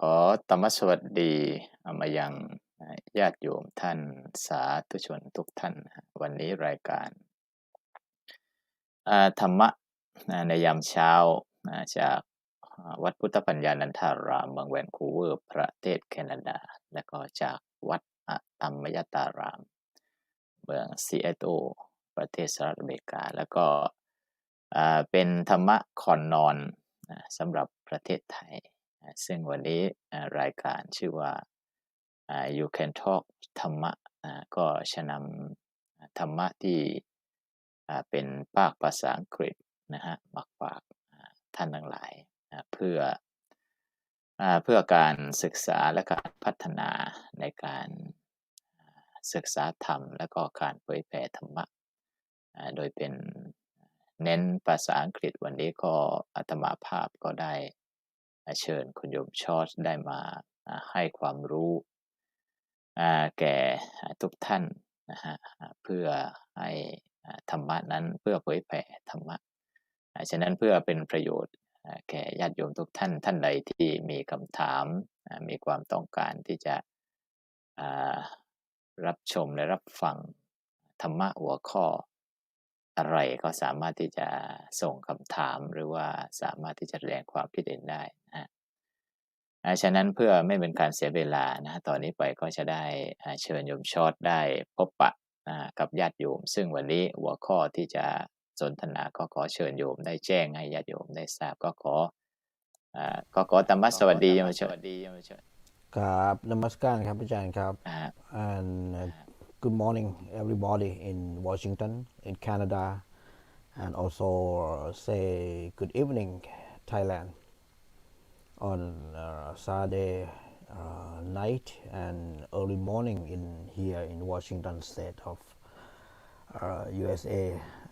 อธรรมสวัสดีมายังญาติโยมท่านสาธุชนทุกท่านวันนี้รายการธรรมะในยามเช้าจากวัดพุทธปัญญานันทารามเมืองแวนคูเวอร์ประเทศแคนาดาและก็จากวัดธรรมยตารามเมืองซีแอตเทิลประเทศสหรัฐอเมริกาแล้วก็เป็นธรรมะก่อนนอนสำหรับประเทศไทยซึ่งวันนี้รายการชื่อว่า You Can Talk Dhamma ก็จะนำธรรมะที่เป็นภาษาอังกฤษมาฝากท่านทั้งหลายเพื่อการศึกษาและการพัฒนาในการศึกษาธรรมและก็การเผยแผ่ธรรมะโดยเป็นเน้นภาษาอังกฤษวันนี้ก็อาตมาภาพก็ได้เชิญคุณโยมชอร์ชได้มาให้ความรู้แก่ทุกท่านเพื่อให้ธรรมะนั้นเพื่อเผยแผ่ธรรมะฉะนั้นเพื่อเป็นประโยชน์แก่ญาติโยมทุกท่านท่านใดที่มีคำถามมีความต้องการที่จะรับชมและรับฟังธรรมะหัวข้ออะไรก็สามารถที่จะส่งคำถามหรือว่าสามารถที่จะแสดงความคิดเห็นได้ฉะนั้นเพื่อไม่เป็นการเสียเวลาตอนนี้ไปก็จะได้เชิญโยมชอดได้พบปะกับญาติโยมซึ่งวันนี้หัวข้อที่จะสนทนาก็ขอเชิญโยมได้แจ้งให้ญาติโยมได้ทราบก็ขอธรรมะสวัสดีโยมชอดครับนมัสการครับอาจารย์ครับ and good morning everybody in Washington in Canada and also say good evening Thailand on Saturday night and early morning in here in Washington state of USA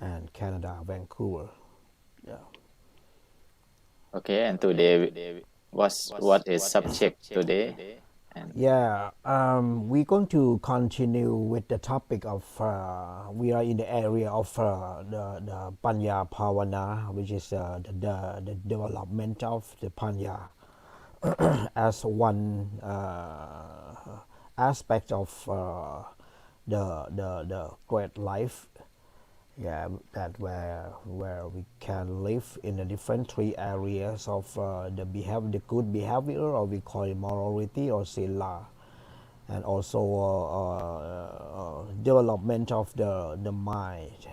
and Canada Vancouver okay and today what is subject today we're going to continue with the topic of we are in the area of the Panya Bhavana which is the development of the Panya as one aspect of the great life that where we can live in the different three areas of the good behavior or we call it morality or sila and also development of the mind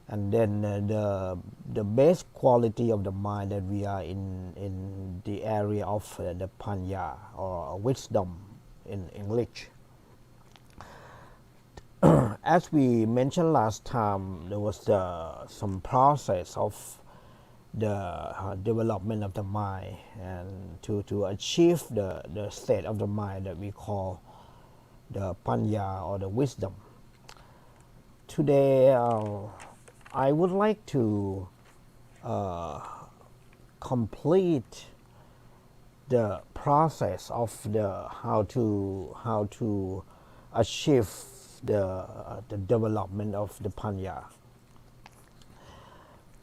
and then the base quality of the mind that we are in the area of the panya or wisdom in English as we mentioned last time there was some process of the development of the mind and to achieve the state of the mind that we call the panya or the wisdom today I would like to complete the process of how to achieve the development of the panya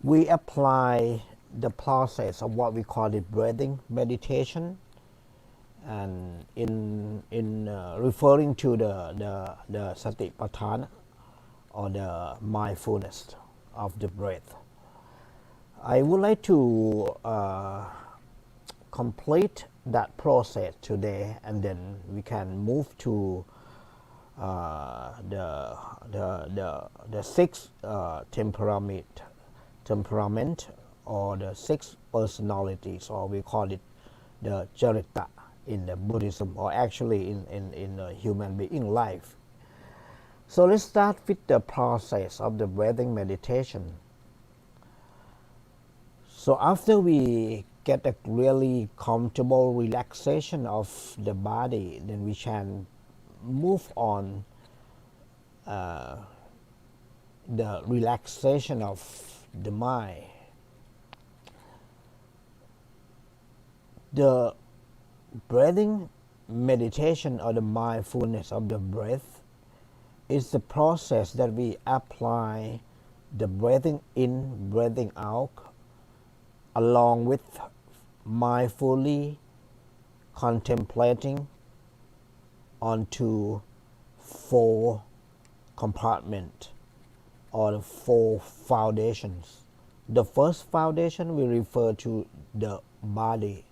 we apply the process of what we call it breathing meditation and in referring to the satipatthana or the mindfulness of the breath I would like to complete that process today and then we can move to the six temperament or the six personalities or we call it the charita in the Buddhism or actually in the human being life so let's start with the process of the breathing meditation so after we get a really comfortable relaxation of the body then we can move on the relaxation of the mind the breathing meditation or the mindfulness of the breath is the process that we apply the breathing in breathing out along with mindfully contemplating onto 4 compartments or the 4 foundations. The first foundation we refer to the body,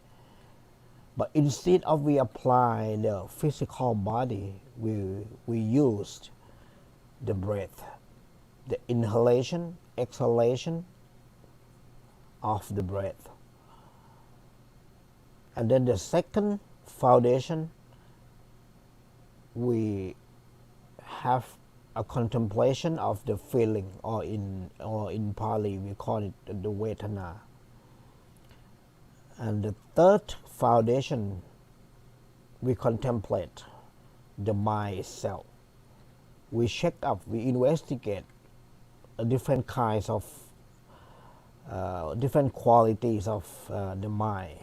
but instead of we apply the physical body, we used the breath, the inhalation, exhalation of the breath. And then the second foundation, we have a contemplation of the feeling, or in Pali we call it the Vedana. And the third foundation, we contemplate the mind itself. We check up, we investigate different kinds of different qualities of the mind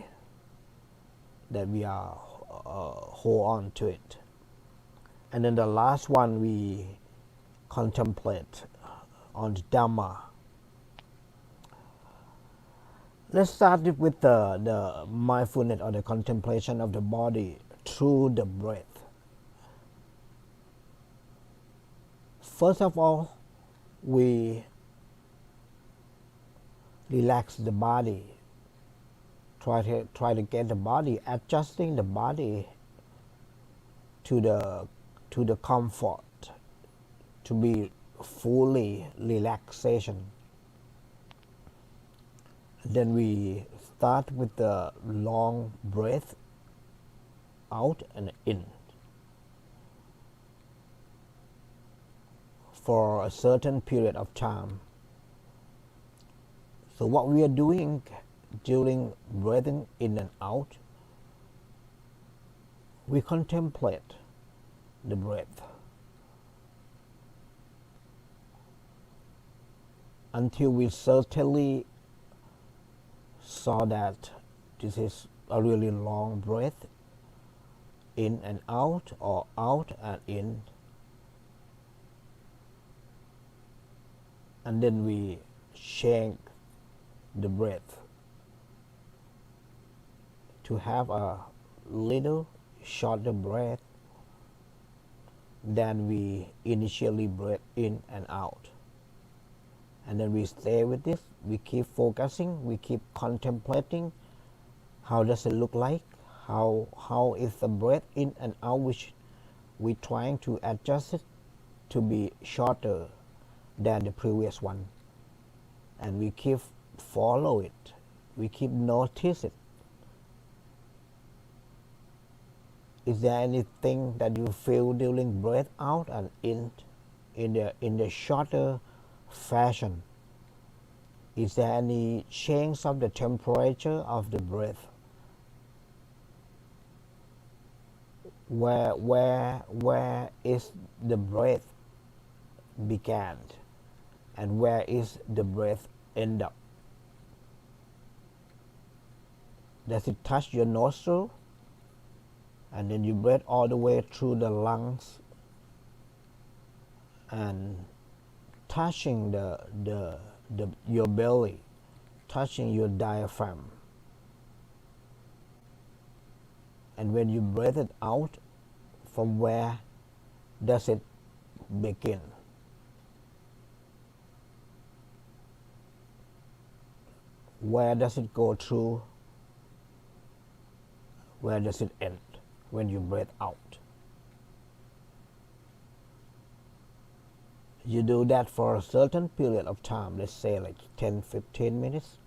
that we are hold on to it. And then the last one, we contemplate on the Dhamma. Let's start with the mindfulness or the contemplation of the body through the breath. First of all, we relax the body. Try to get the body, adjusting the body to the comfort, to be fully relaxation. Then we start with the long breath out and in for a certain period of time. So what we are doing during breathing in and out, we contemplate the breath until we certainly saw that this is a really long breath, in and out, or out and in. And then we change the breath to have a little shorter breath than we initially breathe in and out. And then we stay with this, we keep focusing, we keep contemplating how does it look like, how is the breath in and out, which we trying to adjust it to be shorter than the previous one. And we keep follow it, we keep notice it. Is there anything that you feel during breath out and in the shorter fashion? Is there any change of the temperature of the breath? Where is the breath began and where is the breath end up? Does it touch your nostril and then you breathe all the way through the lungs and touching your belly, touching your diaphragm? And when you breathe it out, from where does it begin? Where does it go through? Where does it end when you breathe out? You do that for a certain period of time, let's say like 10-15 minutes.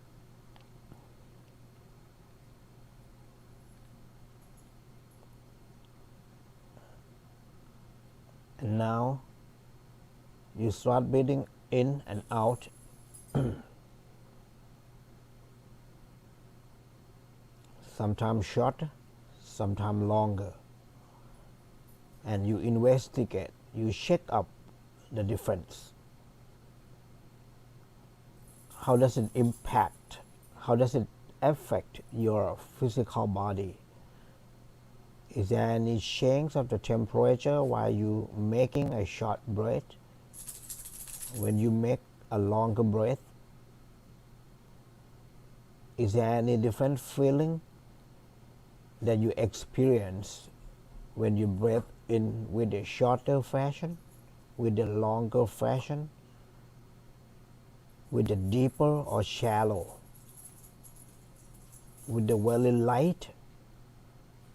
And now you start breathing in and out. Sometimes shorter, sometimes longer. And you investigate, you check up the difference. How does it impact? How does it affect your physical body? Is there any change of the temperature while you making a short breath? When you make a longer breath, is there any different feeling that you experience when you breathe in with a shorter fashion, with a longer fashion, with a deeper or shallow, with the very light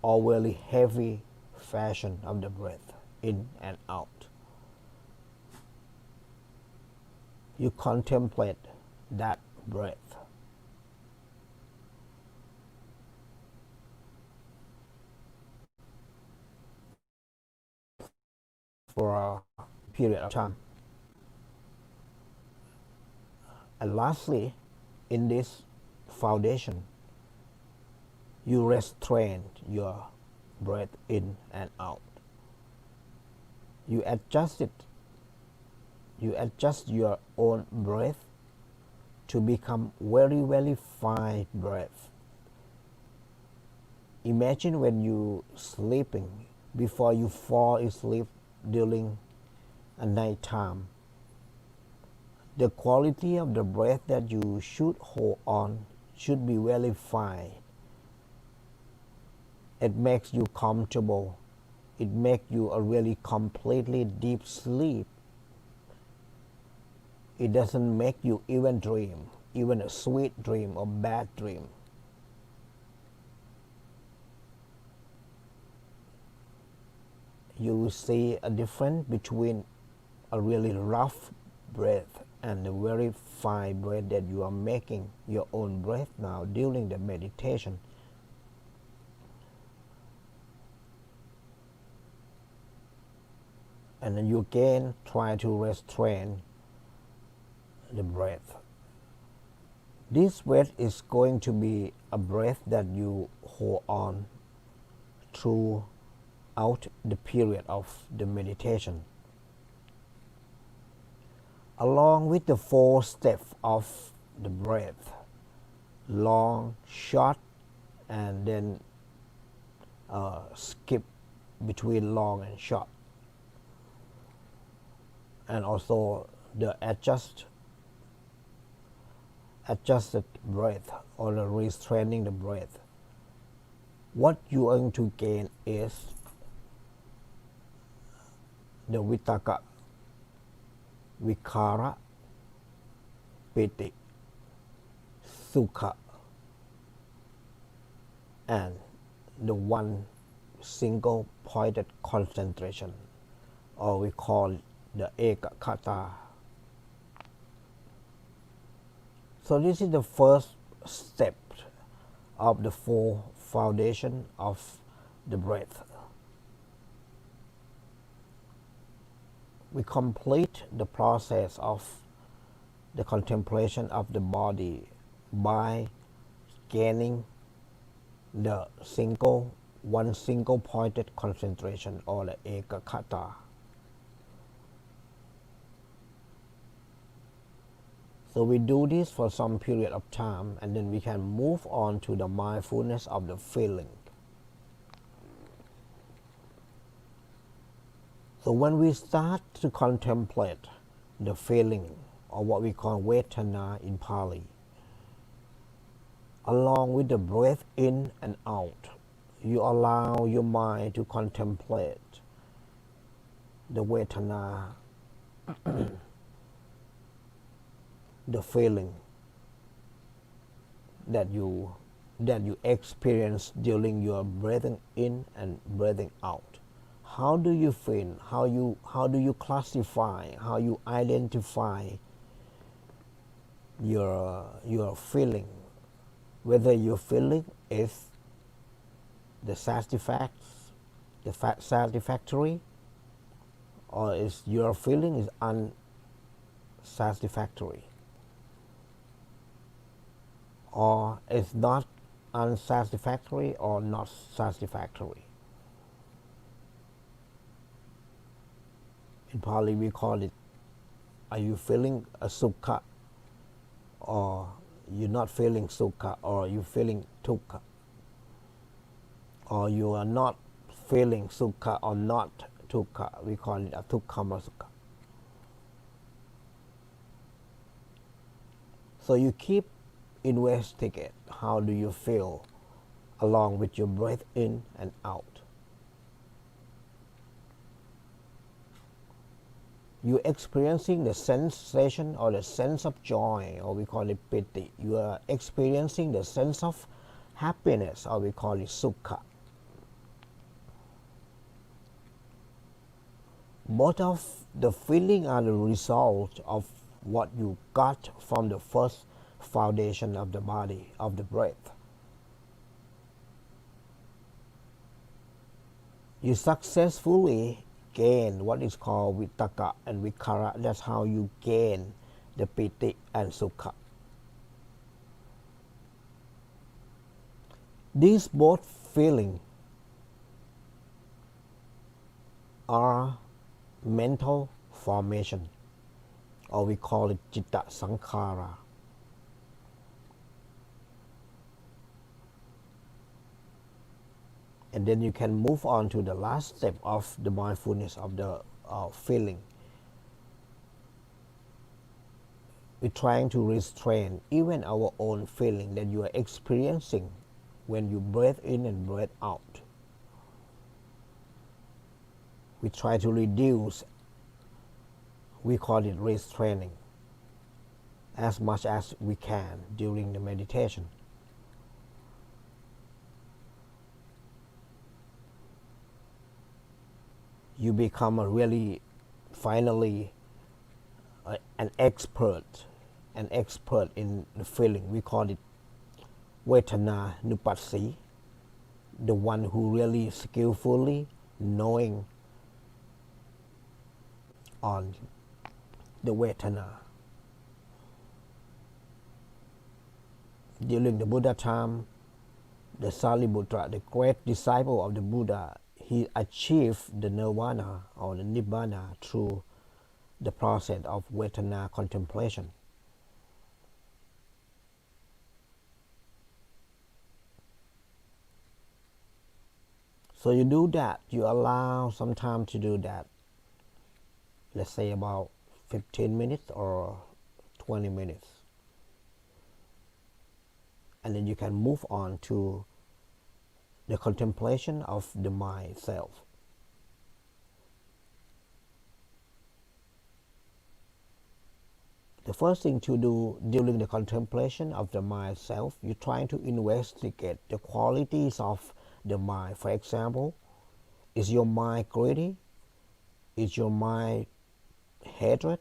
or very heavy fashion of the breath in and out. You contemplate that breath. For a period of time. And lastly, in this foundation, you restrain your breath in and out. You adjust it. You adjust your own breath to become very, very fine breath. Imagine when you sleeping, before you fall asleep during a night time, the quality of the breath that you should hold on should be very fine. It makes you comfortable. It makes you a really completely deep sleep. It doesn't make you even dream, even a sweet dream or bad dream. You will see a difference between a really rough breath and a very fine breath that you are making your own breath now during the meditation. And then you again try to restrain the breath. This breath is going to be a breath that you hold on throughout the period of the meditation. Along with the 4 steps of the breath, long, short, and then skip between long and short. And also the adjusted breath or the restraining the breath. What you are going to gain is the vitaka, vikara, piti, sukha, and the one single pointed concentration, or we call the ekakhata. So this is the first step of the 4 foundation of the breath. We complete the process of the contemplation of the body by gaining the one single pointed concentration, or the ekakhata. So we do this for some period of time, and then we can move on to the mindfulness of the feeling. So when we start to contemplate the feeling, or what we call vedana in Pali, along with the breath in and out, you allow your mind to contemplate the vedana, the feeling that you experience during your breathing in and breathing out. How do you feel? How do you classify? How you identify your feeling? Whether your feeling is the satisfactory, or is your feeling is unsatisfactory, or is not unsatisfactory or not satisfactory. In Pali we call it, are you feeling a sukha, or you're not feeling sukha, or you feeling dukkha, or you are not feeling sukha or not dukkha. We call it a dukkha sukha. So you keep investigate how do you feel along with your breath in and out. You're experiencing the sensation or the sense of joy, or we call it piti. You are experiencing the sense of happiness, or we call it sukha. Both of the feeling are the result of what you got from the first foundation of the body, of the breath. You successfully gain what is called vitakka and vikara. That's how you gain the piti and sukha. These both feelings are mental formation, or we call it citta sankhara. And then you can move on to the last step of the mindfulness of the feeling. We're trying to restrain even our own feeling that you are experiencing when you breathe in and breathe out. We try to reduce, we call it restraining, as much as we can during the meditation. You become finally an expert in the feeling. We call it Vedana Nupassi, the one who really skillfully knowing on the Vedana. During the Buddha time, the Sariputra, the great disciple of the Buddha, he achieved the nirvana or the nibbana through the process of Vedana contemplation. So you do that, you allow some time to do that, let's say about 15 minutes or 20 minutes. And then you can move on to the contemplation of the mind self. The first thing to do during the contemplation of the mind self, you're trying to investigate the qualities of the mind. For example, is your mind greedy? Is your mind hatred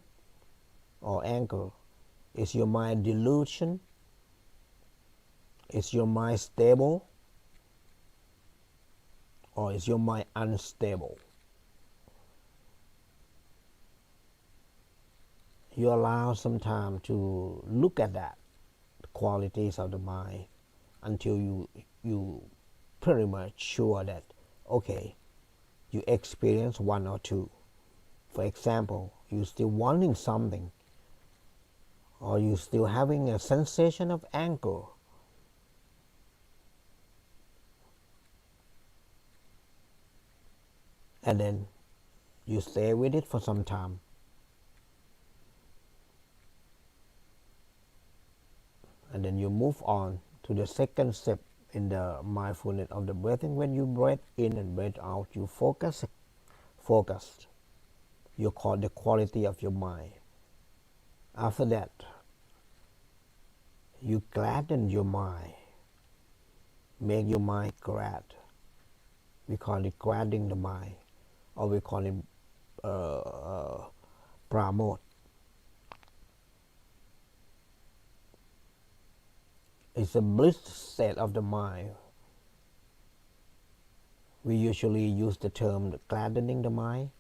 or anger? Is your mind delusion? Is your mind stable? Or is your mind unstable? You allow some time to look at that, the qualities of the mind, until you pretty much sure that, okay, you experience one or two. For example, you still wanting something, or you still having a sensation of anger. And then you stay with it for some time. And then you move on to the second step in the mindfulness of the breathing. When you breathe in and breathe out, you focus. You call the quality of your mind. After that, you gladden your mind. Make your mind glad. We call it gladdening the mind, or we call it pramod. It's a bliss state of the mind. We usually use the term gladdening the mind.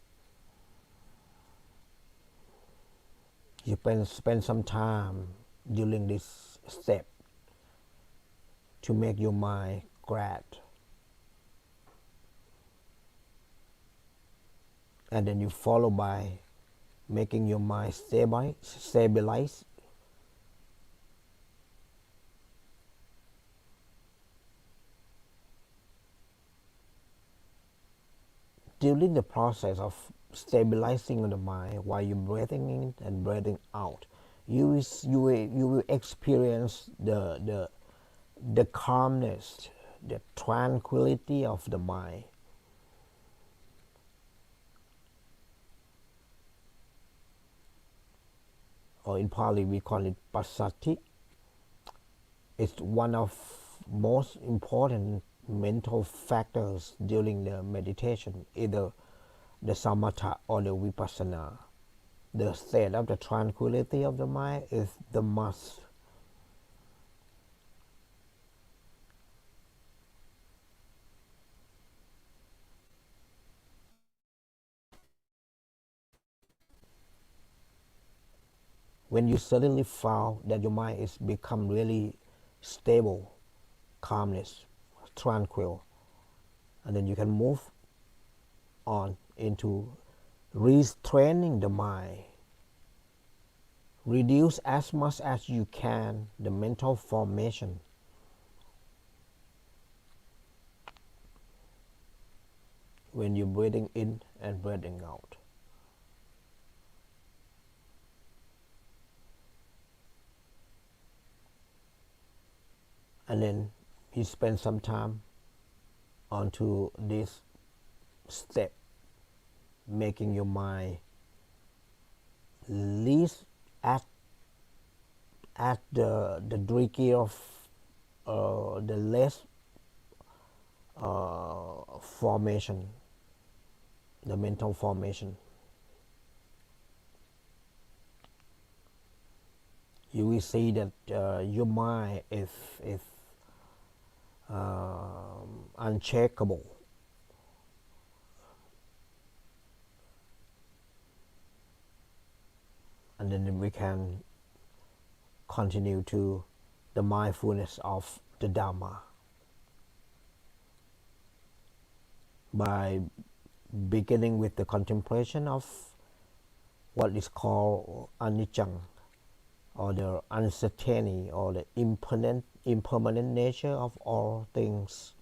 You can spend some time during this step to make your mind glad. And then you follow by making your mind stabilize. During the process of stabilizing the mind, while you're breathing in and breathing out, you will experience the calmness, the tranquility of the mind. Or in Pali we call it passathi. It's one of most important mental factors during the meditation, either the samatha or the vipassana. The state of the tranquility of the mind is the must. When you suddenly found that your mind is become really stable, calmness, tranquil, and then you can move on into restraining the mind. Reduce as much as you can the mental formation. When you're breathing in and breathing out. And then you spend some time onto this step, making your mind least at the degree of the less formation, the mental formation. You will see that your mind is unshakable. And then we can continue to the mindfulness of the Dhamma by beginning with the contemplation of what is called anicca, or the uncertainty or the impermanent nature of all things.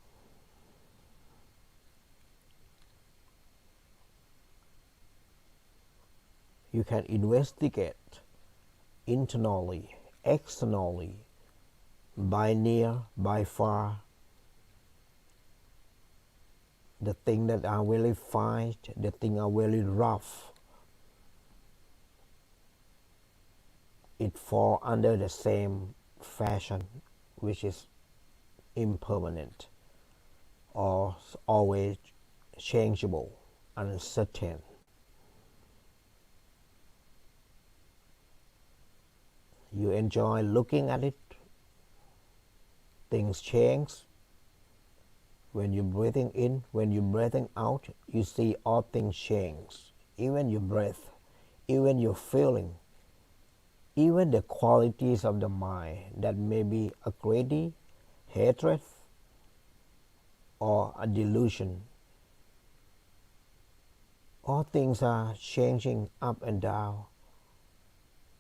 You can investigate internally, externally, by near, by far, the things that are really fine, the things are really rough. It fall under the same fashion, which is impermanent or always changeable, uncertain. You enjoy looking at it. Things change. When you're breathing in, when you're breathing out, you see all things change. Even your breath, even your feeling, even the qualities of the mind that may be a greedy, hatred, or a delusion. All things are changing up and down,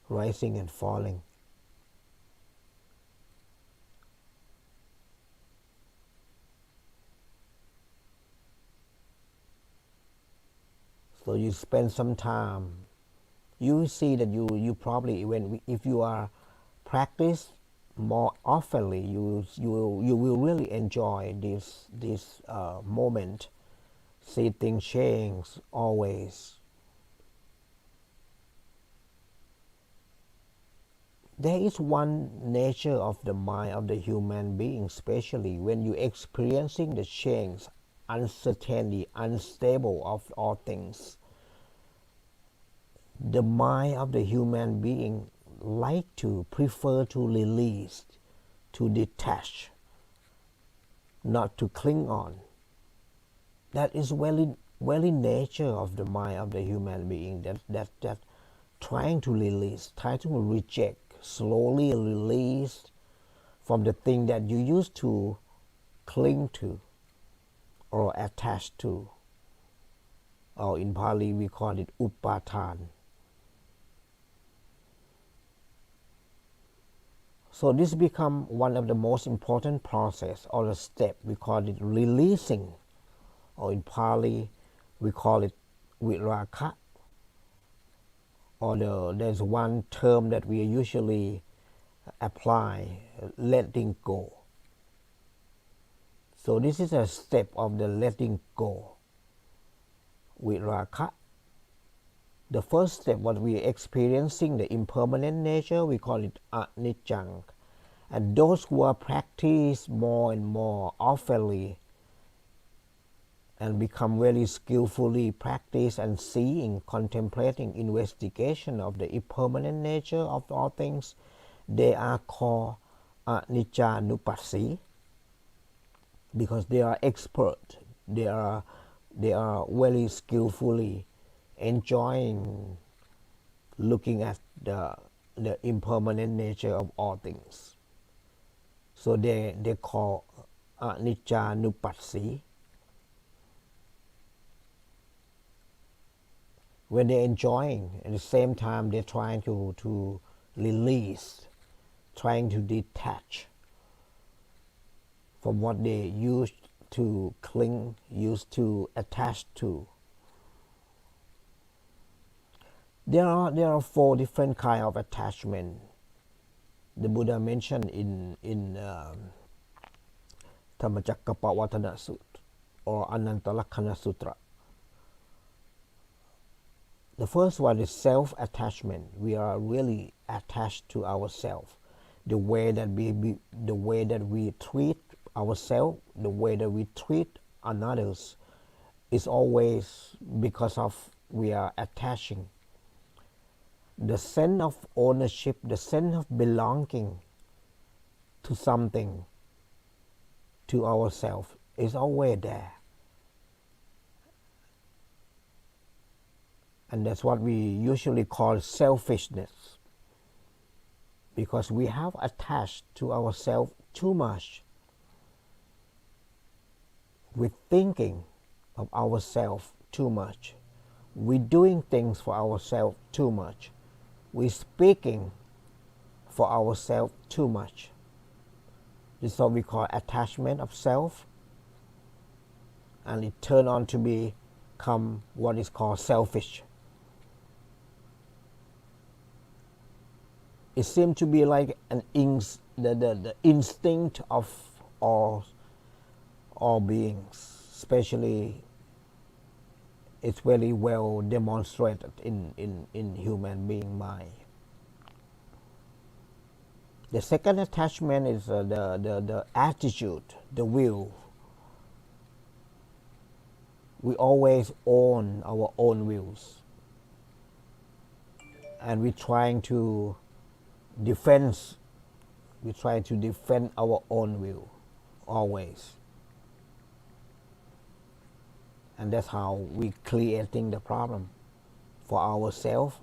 rising and falling. So you spend some time, you will see that you probably, if you are practice more oftenly, you will really enjoy this moment. See things change always. There is one nature of the mind of the human being, especially when you experiencing the change, uncertainty, unstable of all things. The mind of the human being prefer to release, to detach, not to cling on. That is very nature of the mind of the human being, that trying to release, trying to reject, slowly release from the thing that you used to cling to or attach to. Or in Pali we call it upatan. So this become one of the most important process or a step. We call it releasing, or in Pali we call it viraka. Or there's one term that we usually apply, letting go. So this is a step of the letting go with Raka. The first step, what we experiencing, the impermanent nature, we call it anicca. And those who are practice more and more oftenly and become very skillfully practice and seeing, contemplating, investigation of the impermanent nature of all things, they are called anicca nupassi because they are expert. They are very skillfully enjoying looking at the impermanent nature of all things. So they call anicca nupassi. When they're enjoying, at the same time they're trying to release, trying to detach from what they used to cling, used to attach to. There are 4 different kinds of attachment. The Buddha mentioned in Dhammacakkappavattana Sutta or Anantalakkana Sutra. The first one is self-attachment. We are really attached to ourselves. The way that we treat ourselves, the way that we treat others, is always because of we are attaching. The sense of ownership, the sense of belonging to something, to ourselves, is always there. And that's what we usually call selfishness, because we have attached to ourselves too much. We're thinking of ourselves too much. We're doing things for ourselves too much. We're speaking for ourselves too much. This is what we call attachment of self, and it turns on to become what is called selfish. It seems to be like the instinct of all beings, especially it's very well demonstrated in human being mind. The second attachment is the attitude, the will. We always own our own wills, and we're trying to defend our own will always, and that's how we creating the problem for ourselves,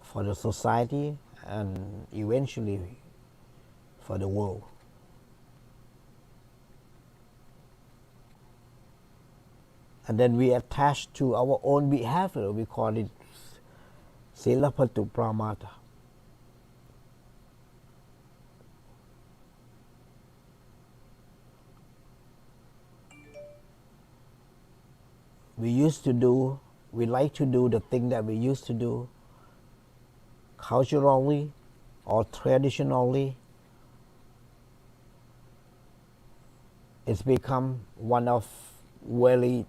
for the society, and eventually for the world. And then we attach to our own behavior. We call it silapatu pramata. We like to do the thing that we used to do culturally or traditionally. It's become one of very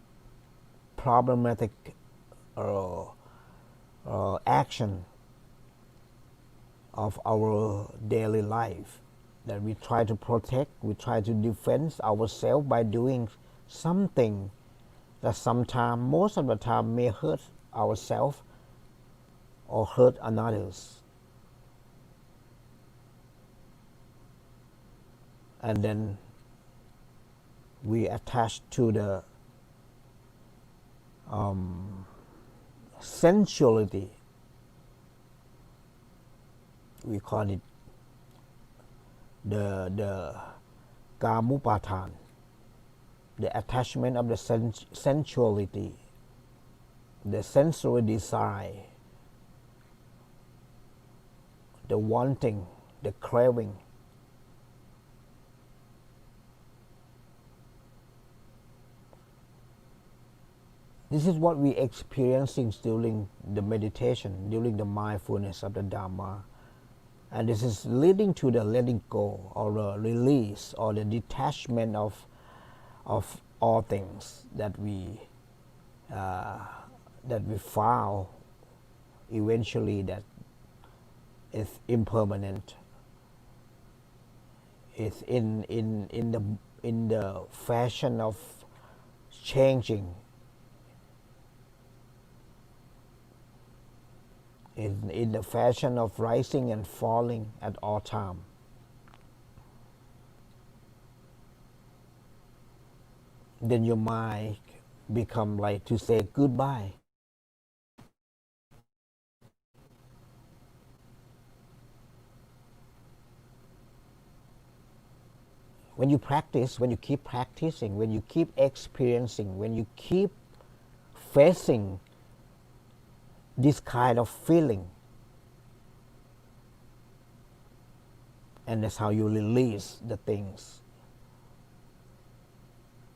problematic action of our daily life that we try to protect, we try to defend ourselves by doing something that sometimes, most of the time, may hurt ourselves or hurt others. And then we attach to the sensuality. We call it the kamupatan, the attachment of the sensuality, the sensory desire, the wanting, the craving. This is what we experiencing during the meditation, during the mindfulness of the Dhamma. And this is leading to the letting go or the release or the detachment of of all things that we found eventually that is impermanent. It's in the fashion of changing. In the fashion of rising and falling at all time. Then your mind become like to say goodbye. When you practice, when you keep practicing, when you keep experiencing, when you keep facing this kind of feeling, and that's how you release the things.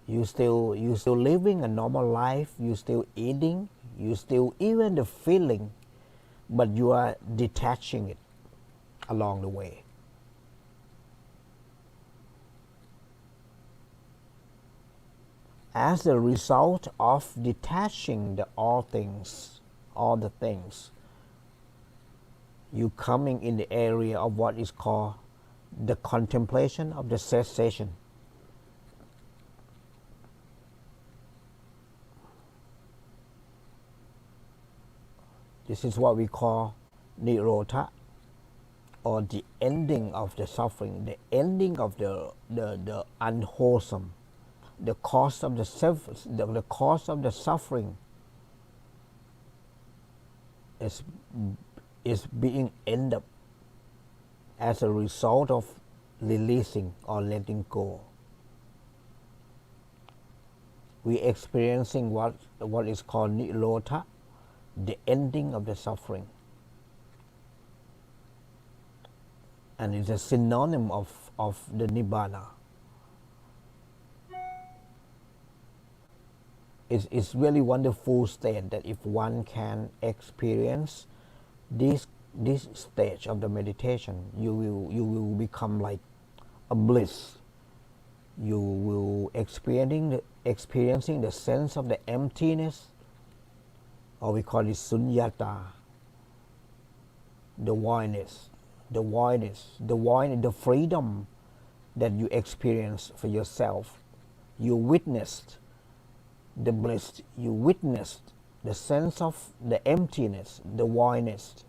You still living a normal life, you still eating, you still even the feeling, but you are detaching it along the way. As a result of detaching all the things, you coming in the area of what is called the contemplation of the cessation. This is what we call Nirodha, or the ending of the suffering, the ending of the unwholesome, the cause of the cause of the suffering is being ended up as a result of releasing or letting go. We experiencing what is called Nirodha, the ending of the suffering, and it's a synonym of the Nibbana. It's really wonderful state that if one can experience this stage of the meditation, you will become like a bliss. You will experiencing the sense of the emptiness, or we call it sunyata, the voidness, the freedom that you experience for yourself. You witnessed the bliss, you witnessed the sense of the emptiness, the voidness,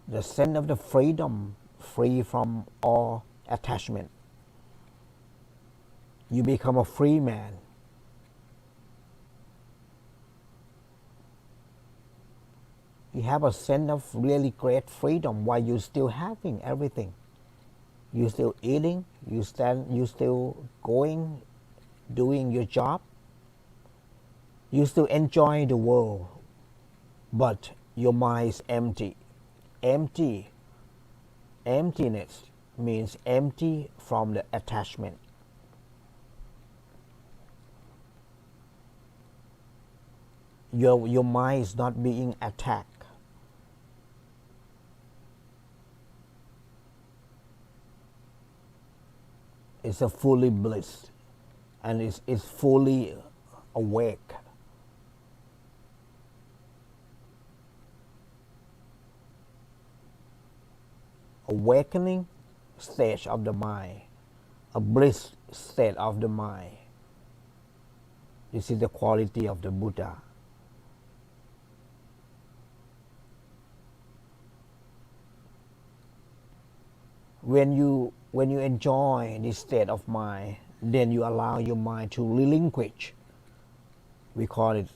the sense of the freedom, free from all attachment. You become a free man. You have a sense of really great freedom while you're still having everything. You're still eating, you still going, doing your job. You still enjoy the world, but your mind is empty. Emptiness means empty from the attachment. Your mind is not being attacked. It's a fully bliss, and it's fully awake. Awakening stage of the mind, a bliss state of the mind. This is the quality of the Buddha. When you enjoy this state of mind, then you allow your mind to relinquish. We call it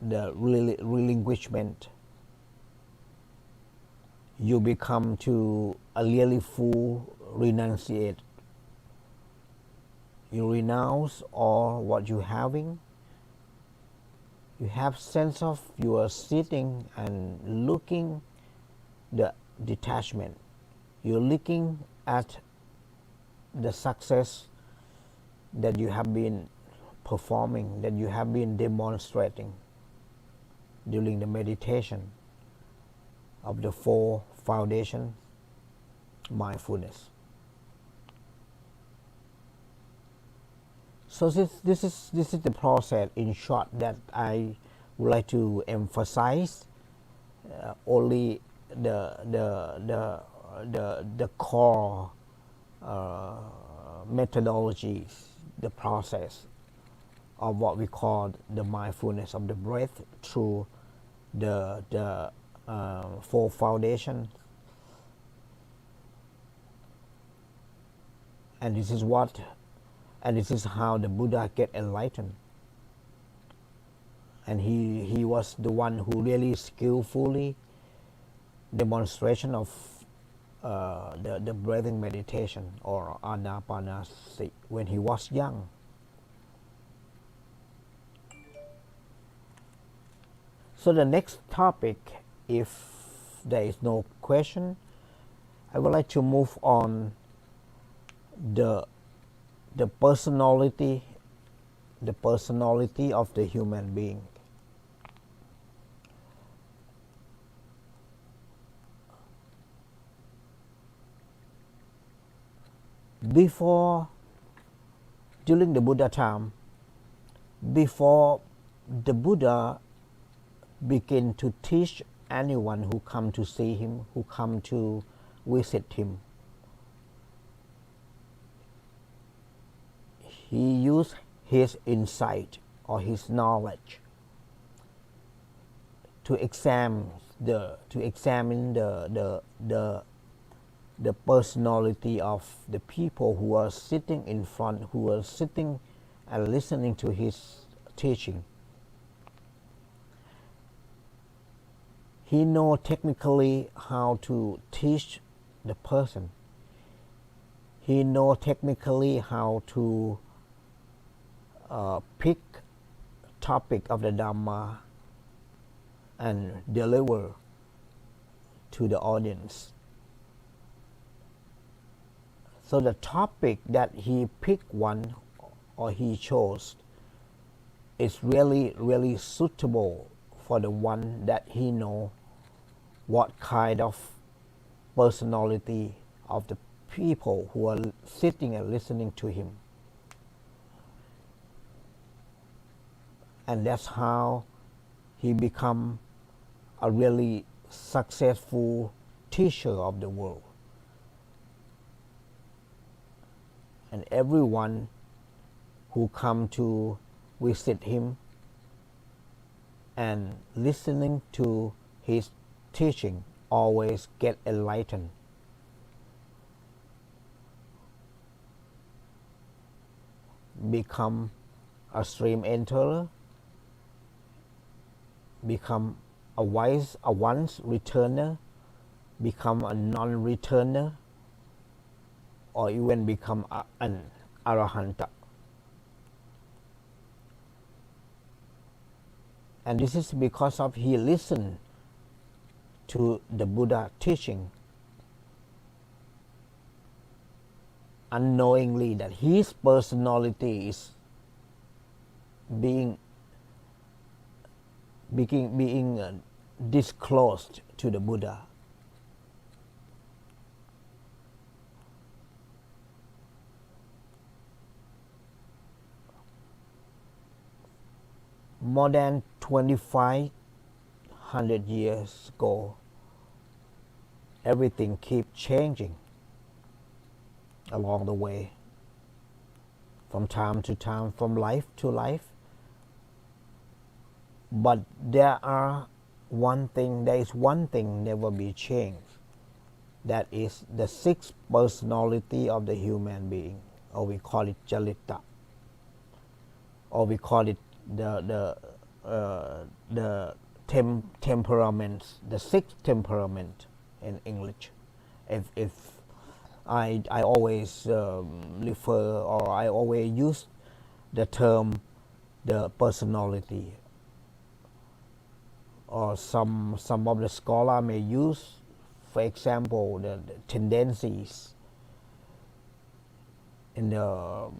the relinquishment. You become to a really full renunciate. You renounce all what you're having. You have sense of you are sitting and looking the detachment. You're looking at the success that you have been performing, that you have been demonstrating during the meditation of the 4 foundation mindfulness. So this is the process in short that I would like to emphasize. Only the core methodologies, the process of what we call the mindfulness of the breath through the four foundations, and this is how the Buddha get enlightened. And he was the one who really skillfully demonstration of the breathing meditation or anapanasati when he was young. So the next topic, if there is no question, I would like to move on the personality of the human being. During the Buddha time, before the Buddha began to teach anyone who come to see him, who come to visit him, he used his insight or his knowledge to examine the personality of the people who are sitting in front, who are sitting and listening to his teaching. He know technically how to teach the person. He know technically how to pick topic of the Dhamma and deliver to the audience. So the topic that he picked one or he chose is really suitable for the one that he know what kind of personality of the people who are sitting and listening to him. And that's how he become a really successful teacher of the world. And everyone who come to visit him and listening to his teaching always get enlightened. Become a stream enterer, become a once returner, become a non-returner, or even become an arahanta. And this is because of he listened to the Buddha teaching unknowingly that his personality is being disclosed to the Buddha. More than 2,500 years ago, everything keep changing along the way, from time to time, from life to life. But there is one thing never be changed. That is the sixth personality of the human being, or we call it jalita, or we call it the temperaments, the sixth temperament in English. If I always refer, or I always use the term the personality, or some of the scholar may use, for example, the tendencies in the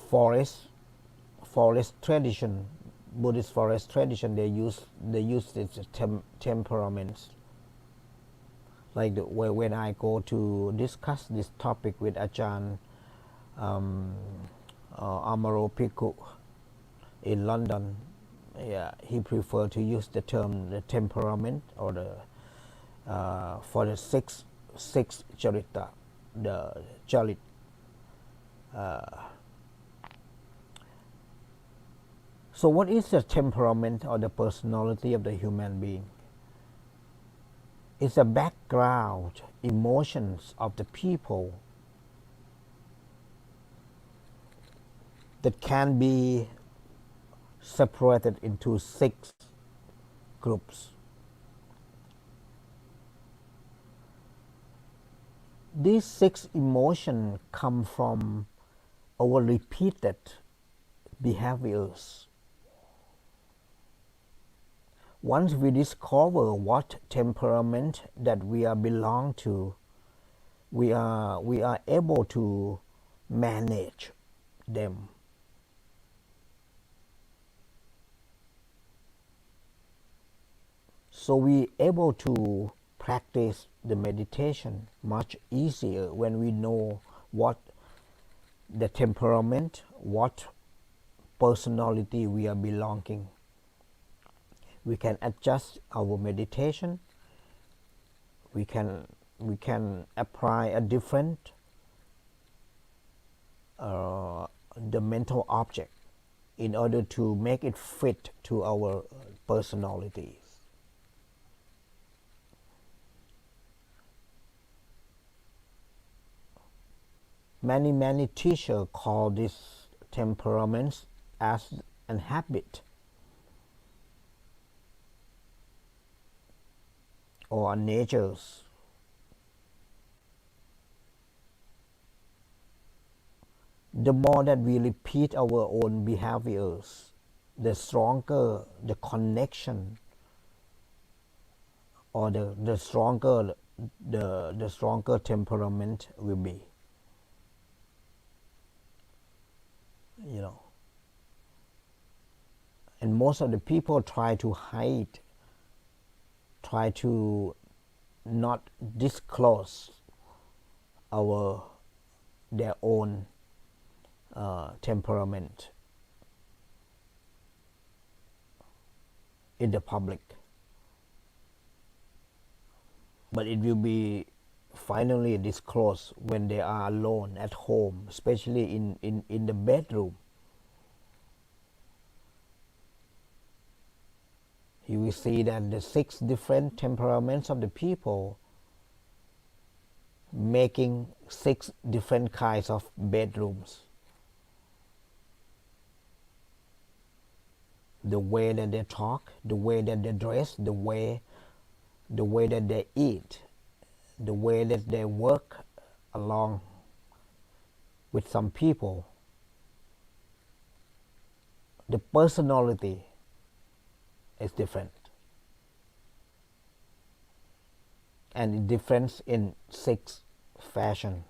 forest tradition, Buddhist forest tradition. They use its temperaments. Like when I go to discuss this topic with Ajahn Amaro Piku in London, yeah, he preferred to use the term the temperament or the for the six charita, the charit. So what is the temperament or the personality of the human being? It's the background emotions of the people that can be separated into 6 groups. These 6 emotions come from our repeated behaviors. Once we discover what temperament that we are belong to, we are able to manage them. So we able to practice the meditation much easier when we know what the temperament, what personality we are belonging. We can adjust our meditation. We can apply a different the mental object in order to make it fit to our personalities. Many teachers call this temperaments as an habit or natures. The more that we repeat our own behaviors, the stronger the connection or the stronger the stronger temperament will be. You know, and most of the people try to hide, try to not disclose their own temperament in the public, but it will be finally disclosed when they are alone at home, especially in the bedroom. You will see that the 6 different temperaments of the people making 6 different kinds of bedrooms. The way that they talk, the way that they dress, the way that they eat, the way that they work along with some people, the personality is different, and it differs in 6 fashions.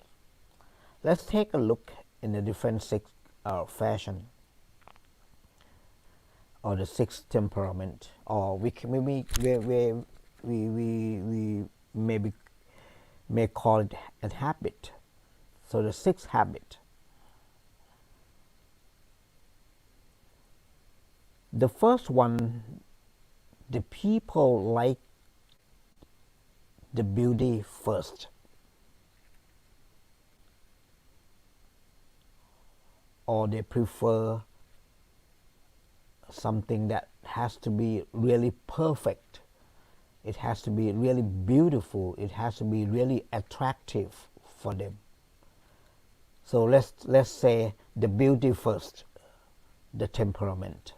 Let's take a look in the different 6 fashion or the 6 temperament, or we maybe may call it a habit. So the 6th habit. The first one, the people like the beauty first. Or they prefer something that has to be really perfect. It has to be really beautiful. It has to be really attractive for them. So let's say the beauty first, the temperament.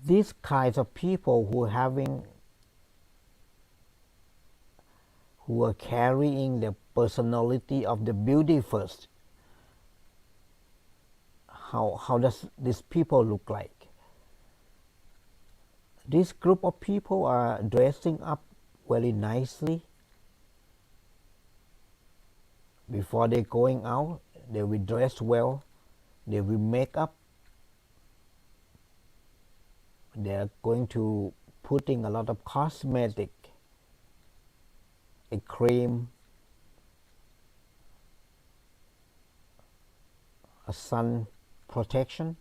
These kinds of people who are carrying the personality of the beauty first, how does these people look like? This group of people are dressing up very nicely. Before they going out, they will dress well, they will make up, they are going to putting a lot of cosmetic a cream, a sun protection,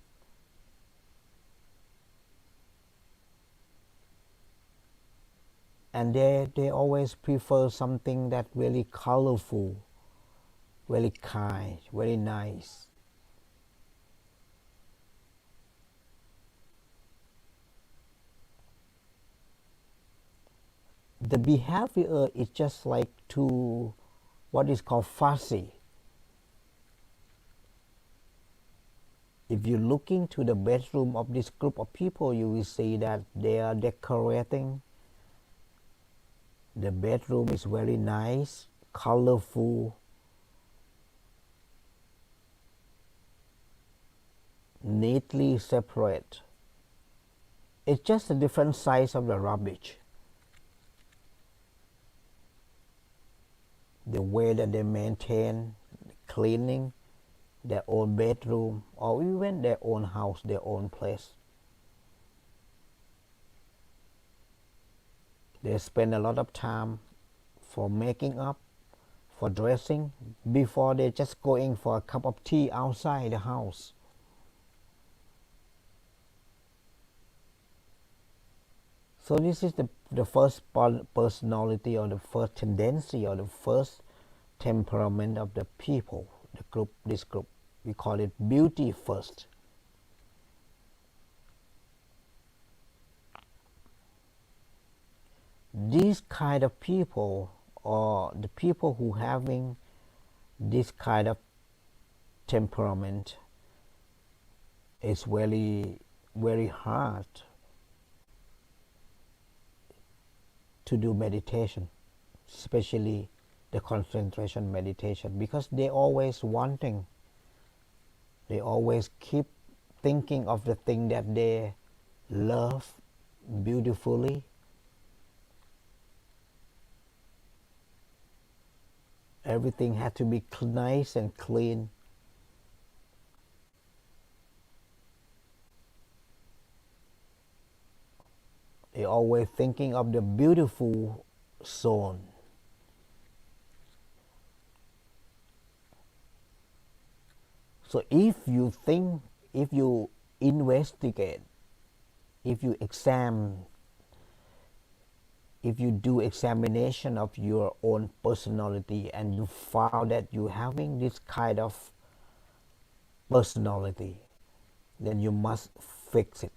and they always prefer something that really colorful, very kind, very nice. The behavior is just like to what is called fussy. If you look into the bedroom of this group of people, you will see that they are decorating. The bedroom is very nice, colorful, neatly separate. It's just a different size of the rubbish. The way that they maintain cleaning their own bedroom or even their own house, their own place. They spend a lot of time for making up, for dressing, before they just going for a cup of tea outside the house. So this is the first personality or the first tendency or the first temperament of the people, the group, this group. We call it beauty first. These kind of people or the people who having this kind of temperament is very, very hard to do meditation, especially the concentration meditation, because they always wanting, they always keep thinking of the thing that they love beautifully. Everything had to be nice and clean. They always thinking of the beautiful zone. So if you think, if you investigate, if you examine, if you do examination of your own personality and you found that you having this kind of personality, then you must fix it.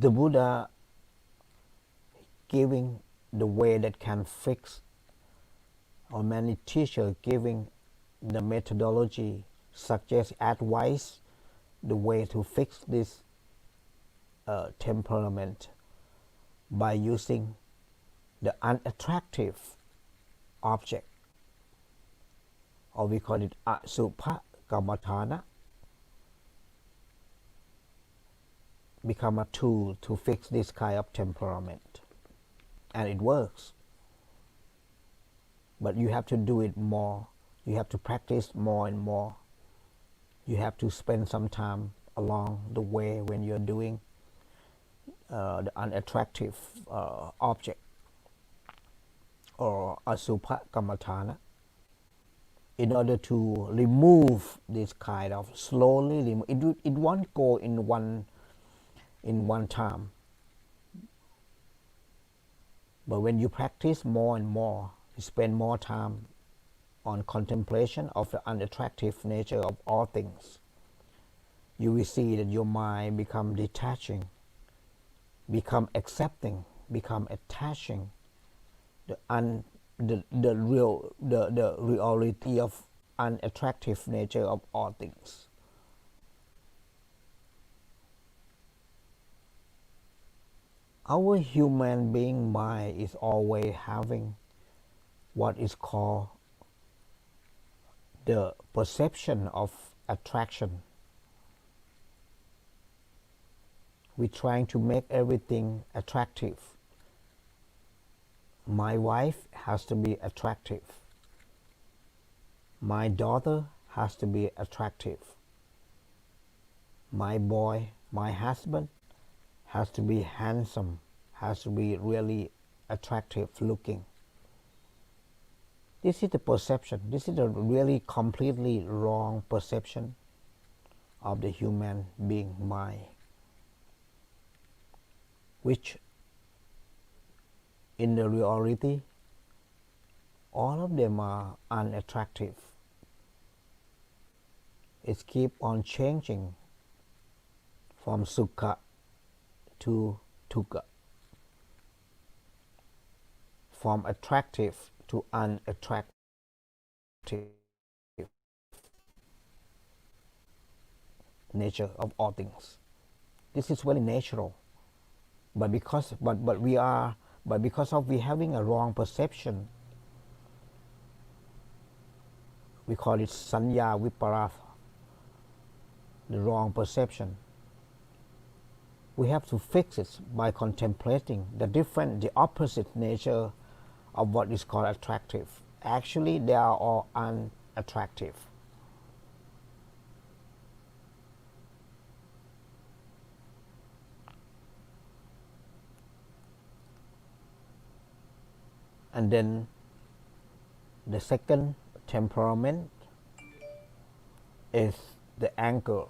The Buddha giving the way that can fix, or many teachers giving the methodology, suggest advice, the way to fix this temperament by using the unattractive object, or we call it asubha kammatthana, become a tool to fix this kind of temperament, and it works. But you have to do it more, you have to practice more and more. You have to spend some time along the way when you're doing the unattractive object or asubha kammatthana, in order to remove this kind of slowly remove. It won't go in one time, but when you practice more and more, you spend more time on contemplation of the unattractive nature of all things, you will see that your mind become detaching, become accepting, become attaching the reality of unattractive nature of all things. Our human being mind is always having what is called the perception of attraction. We're trying to make everything attractive. My wife has to be attractive. My daughter has to be attractive. My boy, my husband has to be handsome, has to be really attractive looking. This is the perception. This is a really completely wrong perception of the human being mind, which in the reality, all of them are unattractive. It keeps on changing from sukha to dukkha, from attractive to unattractive nature of all things. This is very natural, but because of we having a wrong perception, we call it sanya viparata, the wrong perception. We have to fix it by contemplating the opposite nature of what is called attractive. Actually, they are all unattractive. And then the second temperament is the anger.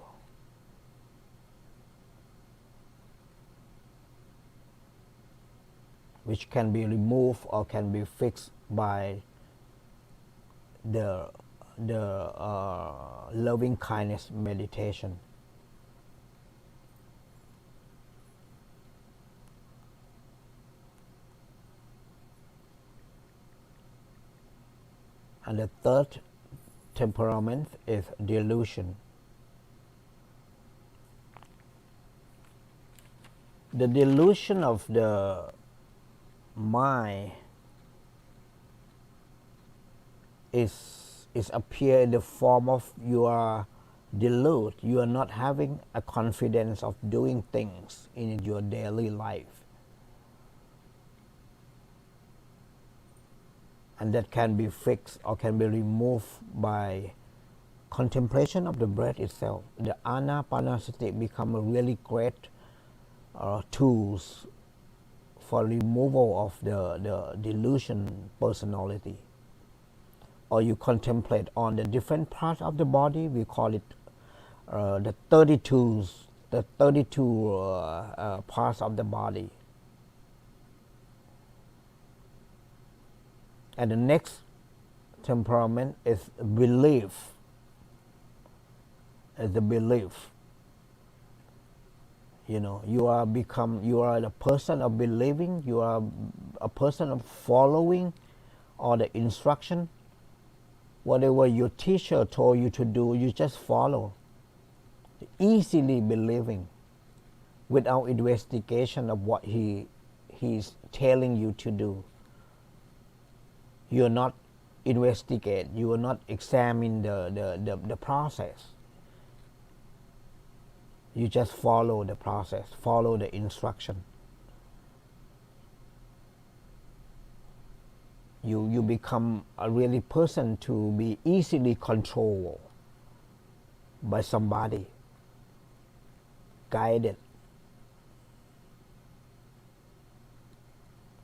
Which can be removed or can be fixed by the loving kindness meditation. And the third temperament is delusion. The delusion of the mind is appear in the form of you are deluded. You are not having a confidence of doing things in your daily life. And that can be fixed or can be removed by contemplation of the breath itself. The anapanasati become a really great tools for removal of the delusion personality. Or you contemplate on the different parts of the body. We call it the 32 parts of the body. And the next temperament is belief. The belief. You are the person of believing. You are a person of following all the instruction. Whatever your teacher told you to do, you just follow. Easily believing, without investigation of what he's telling you to do. You are not investigate. You will not examine the process. You just follow the process, follow the instruction. You become a really person to be easily controlled by somebody, guided.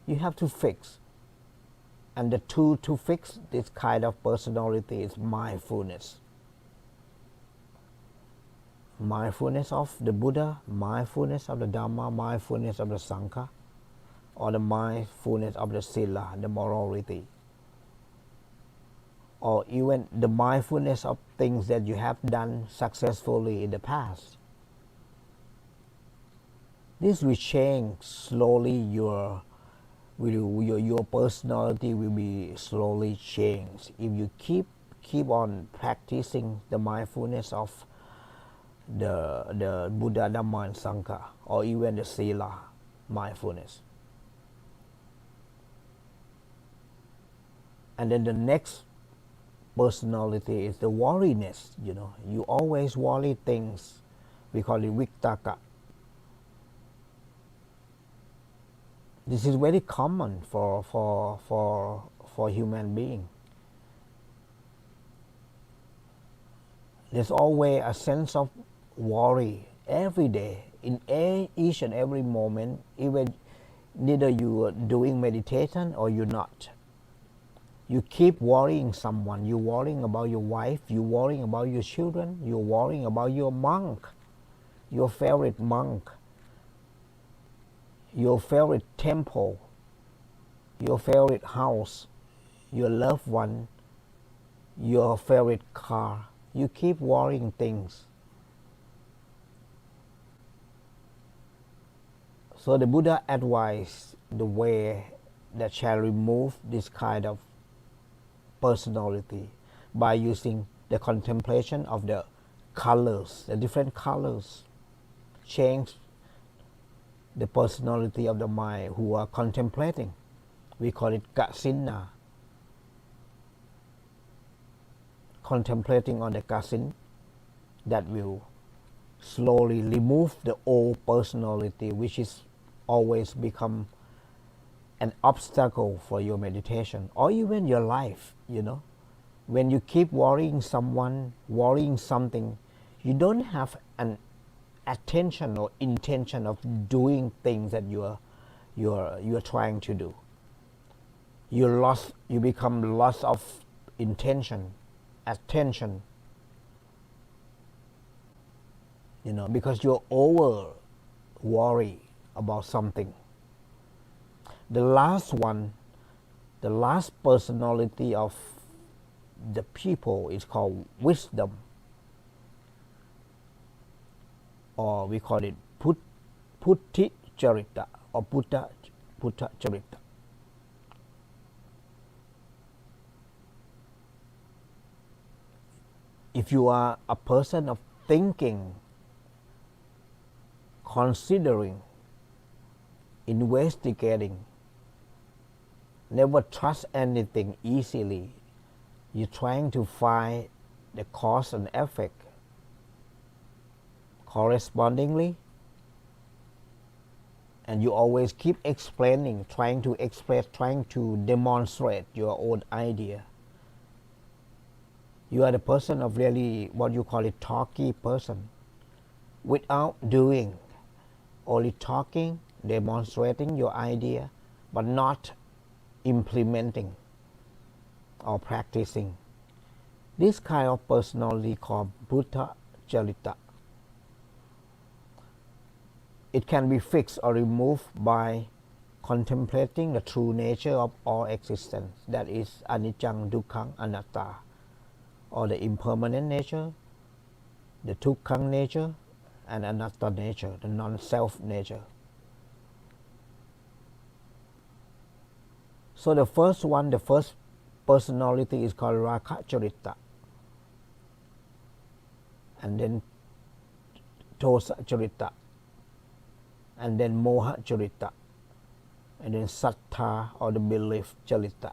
You have to fix. And the tool to fix this kind of personality is mindfulness. Mindfulness of the Buddha, mindfulness of the Dhamma, mindfulness of the Sangha, or the mindfulness of the Sila, the morality, or even the mindfulness of things that you have done successfully in the past. This will change slowly. Your personality will be slowly changed if you keep on practicing the mindfulness of the Buddha, Dhamma, and Sangha, or even the Sila mindfulness. And then the next personality is the worriness. You always worry things. We call it vittaka. This is very common for human being. There's always a sense of worry every day in each and every moment, even neither you are doing meditation or you're not. You keep worrying someone. You're worrying about your wife. You're worrying about your children. You're worrying about your monk, your favorite monk, your favorite temple, your favorite house, your loved one, your favorite car. You keep worrying things. So the Buddha advised the way that shall remove this kind of personality by using the contemplation of the colors, the different colors, change the personality of the mind who are contemplating. We call it kasina. Contemplating on the kasin that will slowly remove the old personality which is always become an obstacle for your meditation or even your life, you know. When you keep worrying someone, worrying something, you don't have an attention or intention of doing things that you're trying to do. You become loss of intention, attention, you know, because you're over worry about something. The last one, the last personality of the people is called wisdom, or we call it putti charita or putta charita. If you are a person of thinking, considering, investigating, never trust anything easily, you're trying to find the cause and effect. Correspondingly, and you always keep explaining, trying to express, trying to demonstrate your own idea. You are the person of really what you call a talky person, without doing, only talking, demonstrating your idea, but not implementing or practicing. This kind of personality called Buddha Charita. It can be fixed or removed by contemplating the true nature of all existence, that is anicca, dukkha, anatta, or the impermanent nature, the dukkha nature, and anatta nature, the non-self nature. So the first one, the first personality is called Raga Charita, and then Tosa Charita, and then Moha Charita, and then Sattha or the belief Charita,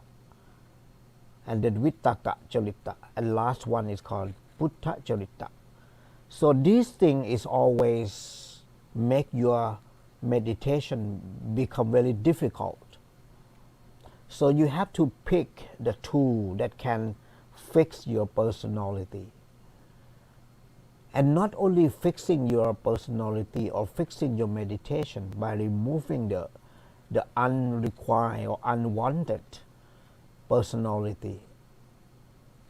and then Vittaka Charita, and last one is called Buddha Charita. So this thing is always make your meditation become very difficult. So you have to pick the tool that can fix your personality. And not only fixing your personality or fixing your meditation by removing the unrequired or unwanted personality.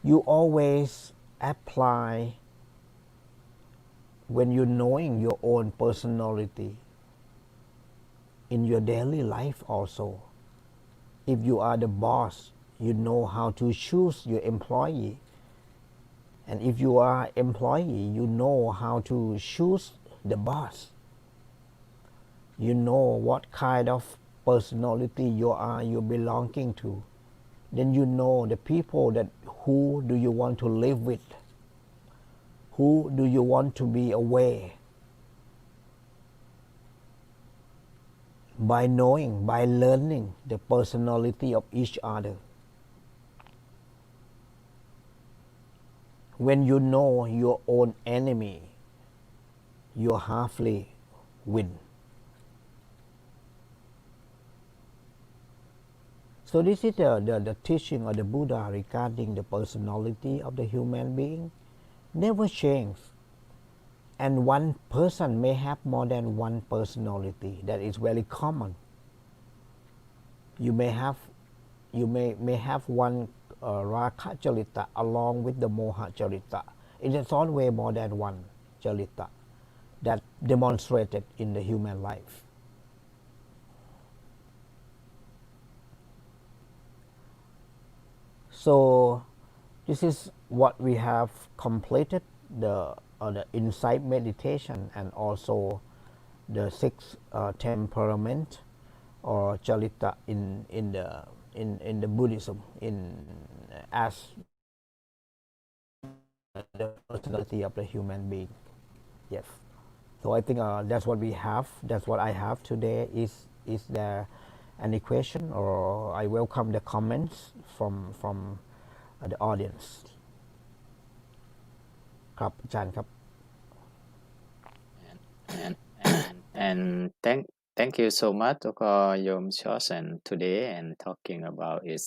You always apply, when you're knowing your own personality, in your daily life also. If you are the boss, you know how to choose your employee. And if you are employee, you know how to choose the boss. You know what kind of personality you're belonging to. Then you know the people that who do you want to live with, who do you want to be away. By knowing, by learning the personality of each other. When you know your own enemy, you halfly win. So this is the teaching of the Buddha regarding the personality of the human being. Never change. and one person may have more than one personality. That is very common. You may have one Raka Charita along with the Moha Charita. It is always more than one Charita that demonstrated in the human life. So this is what we have completed the insight meditation and also the six temperament or Charita in the Buddhism as the personality of the human being. Yes. So I think that's what we have. That's what I have today. Is there any question, or I welcome the comments from the audience. ครับอาจารย์ครับ and thank you so much แล้วก็โยมชอส and today and talking about is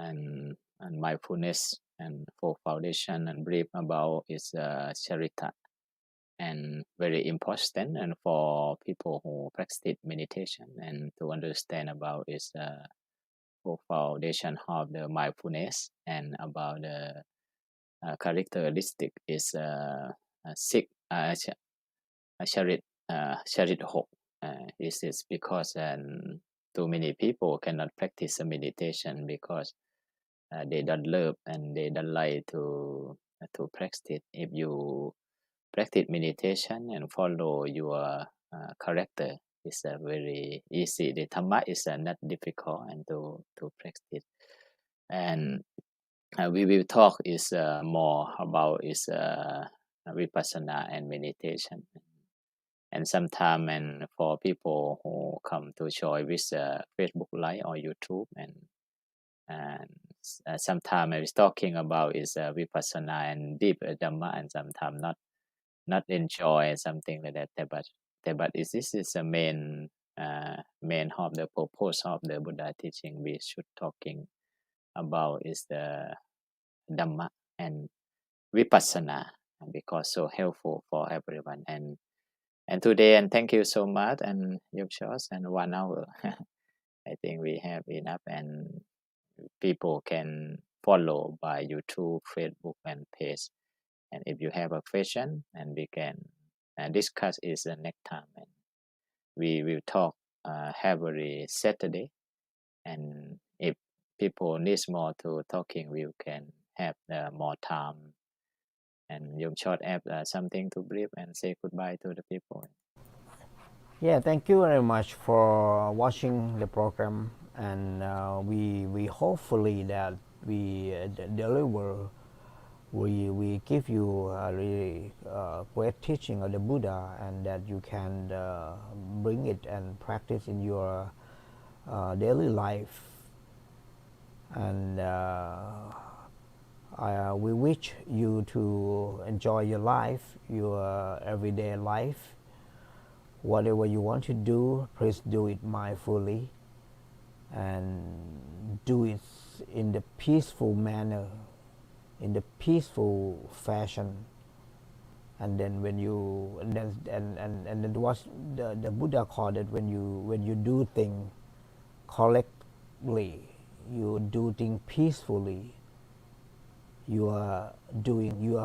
and mindfulness and for foundation and brief about is charita and very important and for people who practice meditation and to understand about is for foundation of the mindfulness and about the characteristic is six charit hope. This is because too many people cannot practice meditation because they don't love and they don't like to practice. If you practice meditation and follow your character, it's very easy. The Dhamma is not difficult and to practice. And we will talk is more about is vipassana and meditation. And sometime and for people who come to join with Facebook Live or YouTube and sometime I was talking about is vipassana and deep Dhamma and sometimes not enjoy something like that. But this is the main of the purpose of the Buddha teaching. We should talking about is the Dhamma and vipassana because so helpful for everyone. And today and thank you so much and your shows and 1 hour. I think we have enough and people can follow by YouTube, Facebook and page. And if you have a question and we can discuss is the next time and we will talk every Saturday and if people needs more to talking we can have more time and you short have something to brief and say goodbye to the people. Yeah, thank you very much for watching the program, and we hopefully that we deliver. We give you a really great teaching of the Buddha, and that you can bring it and practice in your daily life. And we wish you to enjoy your life, your everyday life. Whatever you want to do, please do it mindfully and do it in the peaceful manner, in the peaceful fashion. And then when you and then what the Buddha called it, when you do things correctly, you do things peacefully, you are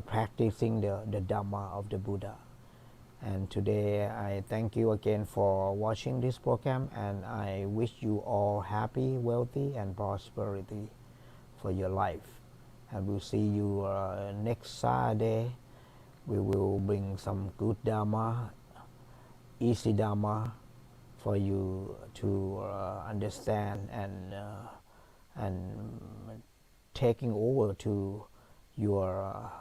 practicing the Dhamma of the Buddha. And today I thank you again for watching this program, and I wish you all happy, wealthy and prosperity for your life. And we'll see you next Saturday. We will bring some good Dhamma, easy Dhamma for you to understand and taking over to your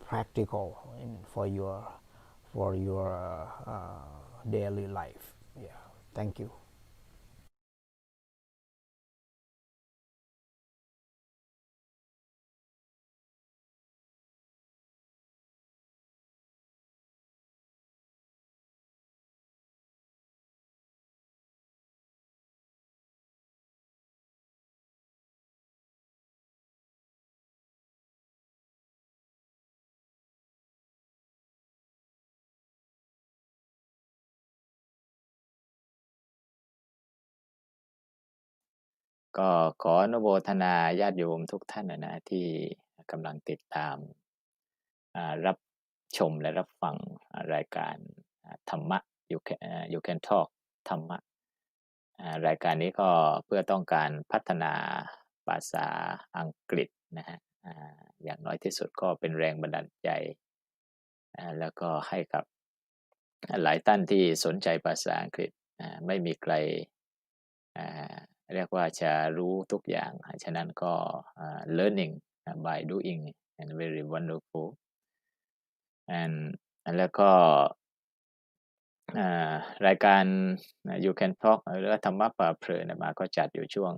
practical for your daily life. Yeah, thank you. ก็ขออนุโมทนาญาติโยมทุกท่านนะที่กำลังติดตามรับชมและรับฟังรายการธรรมะ You Can Talk ธรรมะรายการนี้ก็เพื่อต้องการพัฒนาภาษาอังกฤษนะฮะอย่างน้อยที่สุดก็เป็นแรงบันดาลใจแล้วก็ให้กับหลายท่านที่สนใจภาษาอังกฤษไม่มีใครเรียกว่าจะรู้ทุกอย่างฉะนั้นก็ learning by doing and very wonderful and แล้วก็รายการ You Can Talk หรือธรรมะป่าเพลินมาก็จัดอยู่ช่วง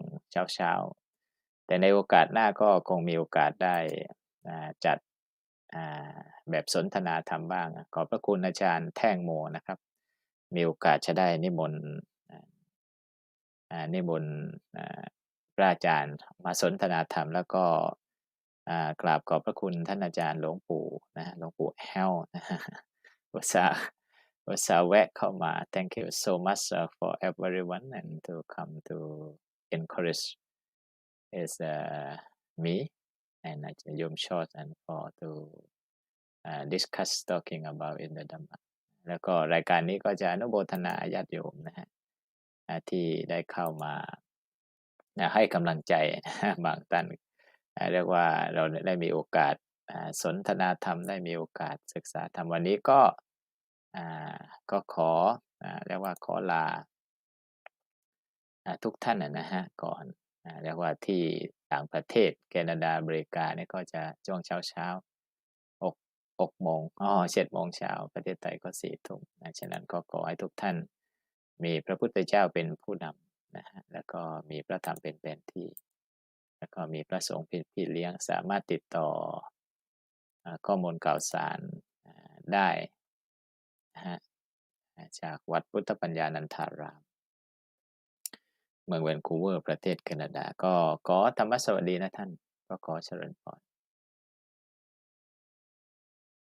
เช้าๆแต่ในโอกาสหน้าก็คงมีโอกาสได้จัดแบบสนทนาธรรมบ้างขอบพระคุณอาจารย์แท่งโมนะครับมีโอกาสจะได้นิมนต์พระอาจารย์มาสนทนาธรรมแล้วก็กราบขอบพระคุณท่านอาจารย์หลวงปู่นะหลวงปู่แห้วนะอุตส่าห์แวะเข้ามา Thank you so much for everyone and to come to encourage is me and Yom Short and for to discuss talking about in the Dhamma แล้วก็รายการนี้ก็จะอนุโมทนาญาติโยมนะฮะที่ได้เข้ามาให้กำลังใจบางท่านเรียกว่าเราได้มีโอกาสสนทนาธรรมได้มีโอกาสศึกษาธรรมวันนี้ก็ขอเรียกว่าขอลาทุกท่านนะฮะก่อนเรียกว่าที่ต่างประเทศแคนาดาอเมริกาเนี่ยก็จะช่วงเช้า6 โมง7 โมงเช้าประเทศไทยก็4 ทุ่มฉะนั้นก็ขอให้ทุกท่านมีพระพุทธเจ้าเป็นผู้นำนะฮะแล้วก็มีพระธรรมเป็นแผนที่แล้วก็มีพระสงฆ์เป็นพี่เลี้ยงสามารถติดต่อข้อมูลข่าวสารได้นะฮะจากวัดพุทธปัญญานันทารามเมืองแวนคูเวอร์ประเทศแคนาดาก็ขอธรรมสวัสดีนะท่านก็ขอเจริญพร